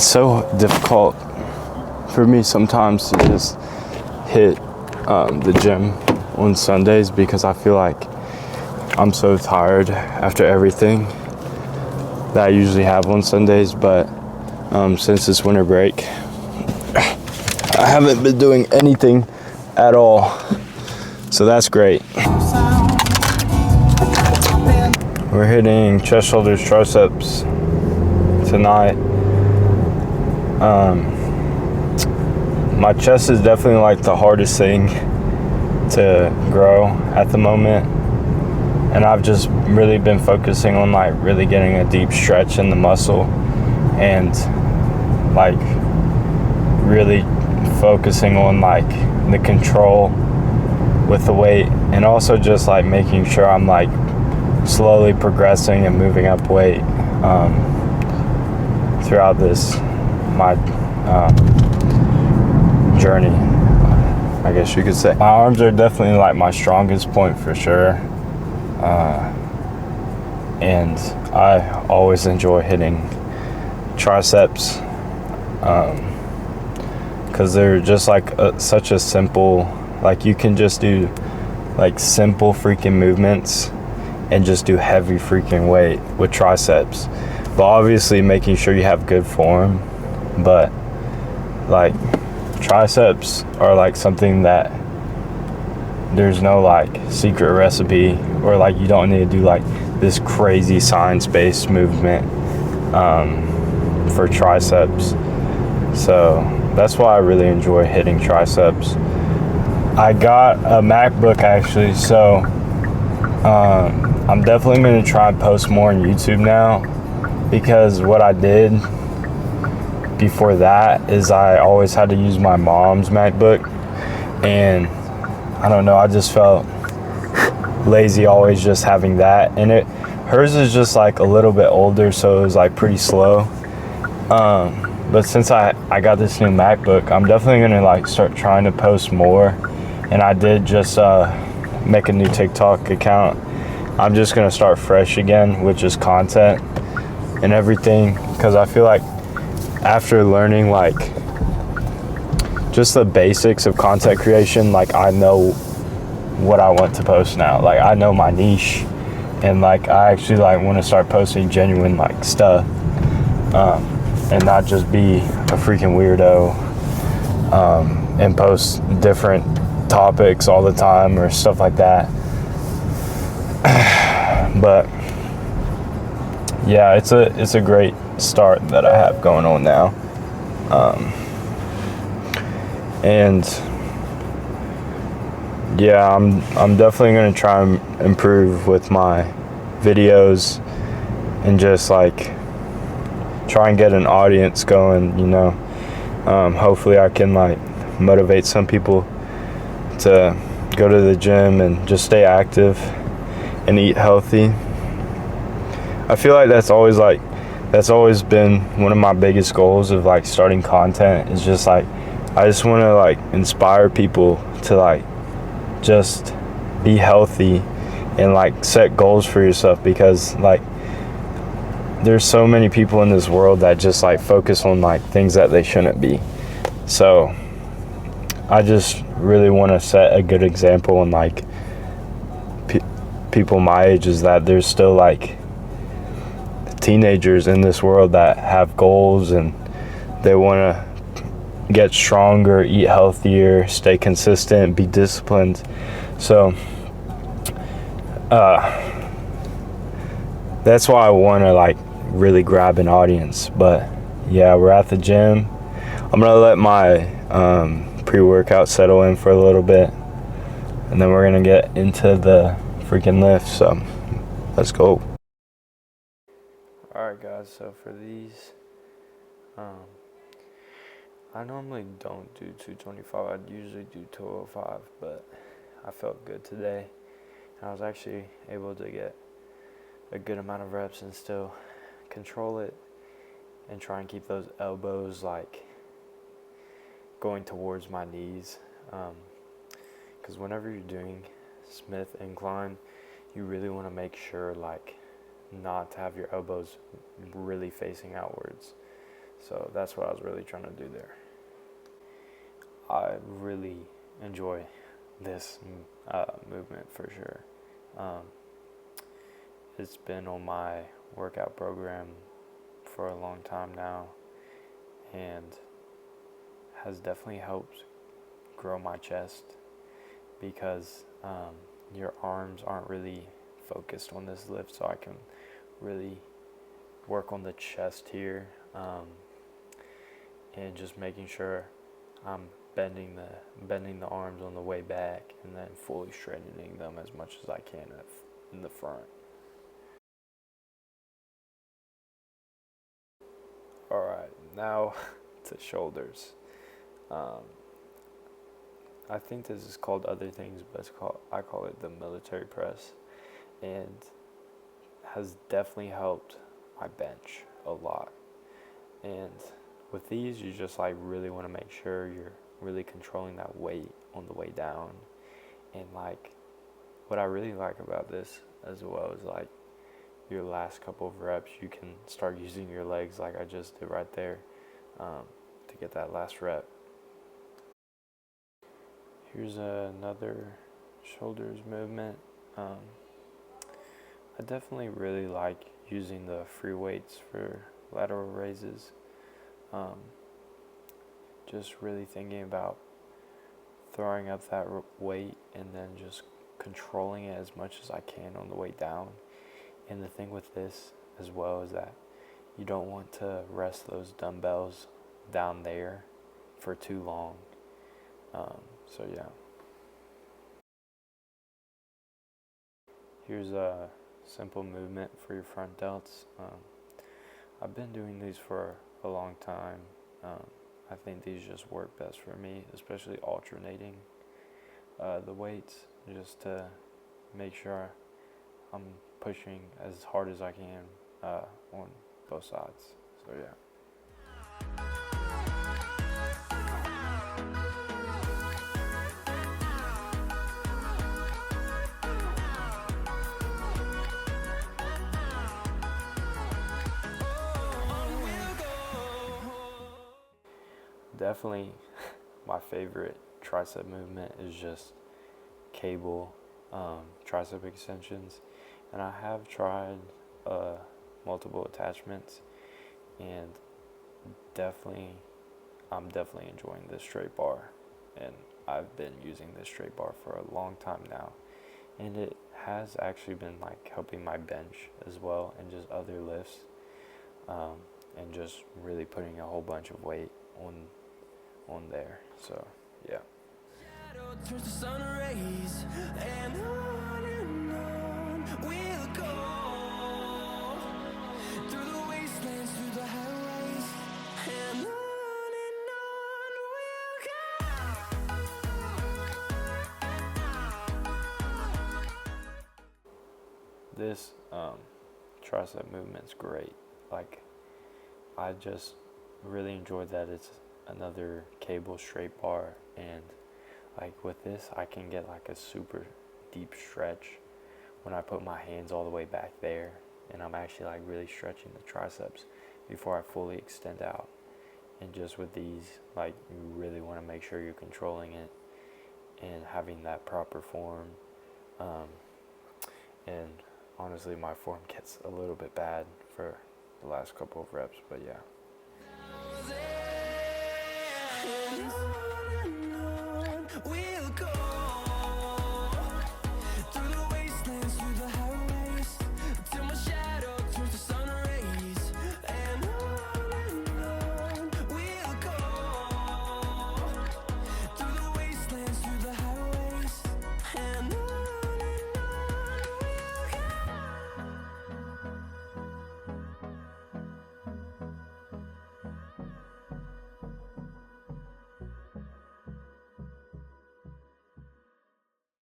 it's so difficult for me sometimes to just hit the gym on Sundays because I feel like I'm so tired after everything that I usually have on Sundays. But since this winter break, I haven't been doing anything at all, so that's great. We're hitting chest, shoulders, triceps tonight. My chest is definitely like the hardest thing to grow at the moment, and I've just really been focusing on like really getting a deep stretch in the muscle and like really focusing on like the control with the weight, and also just like making sure I'm like slowly progressing and moving up weight throughout this my journey, I guess you could say. My arms are definitely like my strongest point for sure, and I always enjoy hitting triceps because they're just like such a simple, like you can just do like simple freaking movements and just do heavy freaking weight with triceps, but obviously making sure you have good form. But like triceps are like something that there's no like secret recipe, or like you don't need to do like this crazy science-based movement for triceps. So that's why I really enjoy hitting triceps. I got a MacBook actually, so I'm definitely going to try and post more on YouTube now, because what I did before that is I always had to use my mom's MacBook, and I don't know, I just felt lazy always just having that, and hers is just like a little bit older, so it was like pretty slow. But since I got this new MacBook, I'm definitely gonna like start trying to post more, and I did just make a new TikTok account. I'm just gonna start fresh again with just content and everything, because I feel like after learning like just the basics of content creation, like I know what I want to post now. Like I know my niche, and like I actually like want to start posting genuine like stuff, and not just be a freaking weirdo and post different topics all the time or stuff like that. But yeah, it's a great start that I have going on now, and yeah, I'm definitely gonna try and improve with my videos and just like try and get an audience going, you know. Hopefully I can like motivate some people to go to the gym and just stay active and eat healthy. I feel like that's always been one of my biggest goals of like starting content, is just like I just want to like inspire people to like just be healthy and like set goals for yourself, because like there's so many people in this world that just like focus on like things that they shouldn't be. So I just really want to set a good example, and like people my age, is that there's still like teenagers in this world that have goals and they want to get stronger, eat healthier, stay consistent, be disciplined. So that's why I want to like really grab an audience. But yeah, we're at the gym. I'm gonna let my pre-workout settle in for a little bit, and then we're gonna get into the freaking lift. So let's go. Alright guys, so for these, I normally don't do 225, I'd usually do 205, but I felt good today, and I was actually able to get a good amount of reps and still control it and try and keep those elbows like going towards my knees, because whenever you're doing Smith incline, you really want to make sure like not to have your elbows really facing outwards. So that's what I was really trying to do there. I really enjoy this movement for sure. It's been on my workout program for a long time now, and has definitely helped grow my chest, because your arms aren't really focused on this lift, so I can really work on the chest here, and just making sure I'm bending the arms on the way back, and then fully straightening them as much as I can in the front. Alright, now to shoulders. I think this is called other things, but I call it the military press, and has definitely helped my bench a lot. And with these, you just like really want to make sure you're really controlling that weight on the way down. And like, what I really like about this as well is like your last couple of reps, you can start using your legs like I just did right there, to get that last rep. Here's another shoulders movement. I definitely really like using the free weights for lateral raises. Just really thinking about throwing up that weight and then just controlling it as much as I can on the way down. And the thing with this as well is that you don't want to rest those dumbbells down there for too long. So yeah. Here's a simple movement for your front delts. I've been doing these for a long time. I think these just work best for me, especially alternating the weights, just to make sure I'm pushing as hard as I can on both sides. So yeah. Definitely my favorite tricep movement is just cable tricep extensions, and I have tried multiple attachments, and I'm definitely enjoying this straight bar, and I've been using this straight bar for a long time now, and it has actually been like helping my bench as well, and just other lifts, and just really putting a whole bunch of weight on there. So yeah. Turns to sun rays, and on we'll go, through the wastelands, through the highways, and on we'll go. This tricep movement's great. Like, I just really enjoyed that it's another cable straight bar, and like with this I can get like a super deep stretch when I put my hands all the way back there, and I'm actually like really stretching the triceps before I fully extend out. And just with these, like, you really want to make sure you're controlling it and having that proper form. And honestly, my form gets a little bit bad for the last couple of reps, but yeah. We'll go.